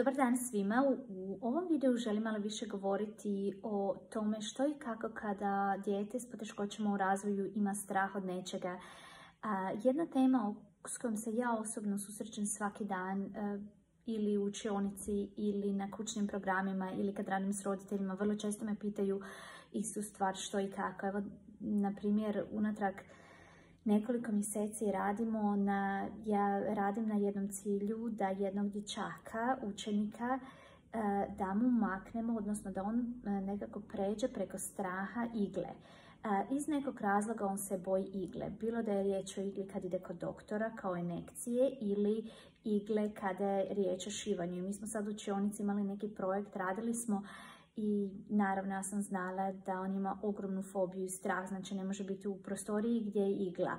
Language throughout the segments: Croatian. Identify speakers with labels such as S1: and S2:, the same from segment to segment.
S1: Dobar dan svima. U ovom videu želim malo više govoriti o tome što i kako kada dijete s poteškoćama u razvoju ima strah od nečega. Jedna tema s kojom se ja osobno susrećem svaki dan ili u učionici ili na kućnim programima ili kad radim s roditeljima, vrlo često me pitaju istu stvar što i kako. Evo, na primjer, unatrag nekoliko mjeseci ja radim na jednom cilju da jednog dječaka, učenika, da mu maknemo, odnosno da on nekako pređe preko straha igle. Iz nekog razloga on se boji igle, bilo da je riječ o igli kad ide kod doktora kao injekcije ili igle kada je riječ o šivanju. Mi smo sad u učionici imali neki projekt, radili smo i naravno ja sam znala da on ima ogromnu fobiju i strah, znači ne može biti u prostoriji gdje je igla,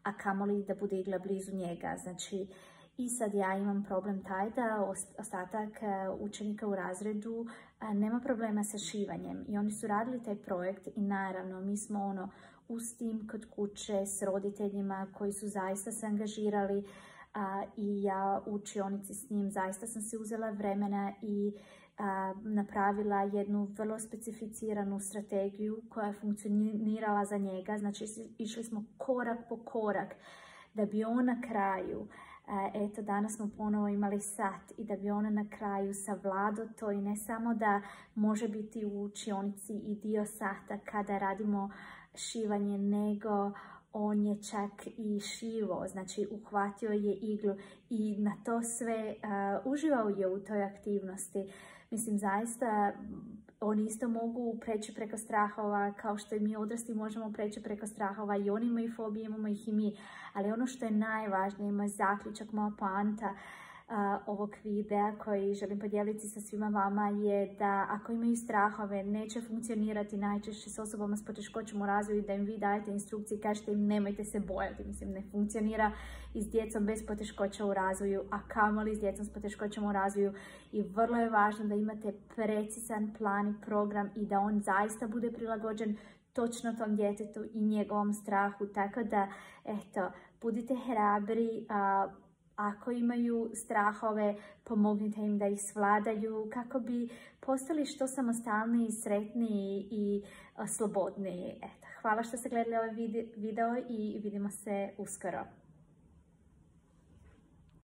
S1: a kamoli da bude igla blizu njega. Znači, i sad ja imam problem taj da ostatak učenika u razredu nema problema sa šivanjem i oni su radili taj projekt i naravno mi smo uz tim kod kuće s roditeljima koji su zaista se angažirali i ja u učionici s njim zaista sam si uzela vremena i napravila jednu vrlo specificiranu strategiju koja je funkcionirala za njega. Znači išli smo korak po korak da bi on na kraju, eto danas smo ponovo imali sat, i da bi on na kraju savladao to i ne samo da može biti u učionici i dio sata kada radimo šivanje, nego on je čak i šivo, znači uhvatio je iglu i na to sve uživao je u toj aktivnosti. Mislim, zaista oni isto mogu preći preko strahova kao što i mi odrasli možemo preći preko strahova, i oni imaju fobije, imamo ih i mi. Ali ono što je najvažnije, moj zaključak, moja poanta ovog videa koji želim podijeliti sa svima vama je da ako imaju strahove neće funkcionirati najčešće s osobama s poteškoćom u razvoju, da im vi dajete instrukcije i kažete im nemojte se bojati. Mislim, ne funkcionira i s djecom bez poteškoća u razvoju, a kamoli s djecom s poteškoćama u razvoju, i vrlo je važno da imate precizan plan i program i da on zaista bude prilagođen točno tom djetetu i njegovom strahu. Tako da, eto, budite hrabri, ako imaju strahove, pomognite im da ih svladaju kako bi postali što samostalniji, sretniji i slobodniji. Eto, hvala što ste gledali ovaj video i vidimo se uskoro.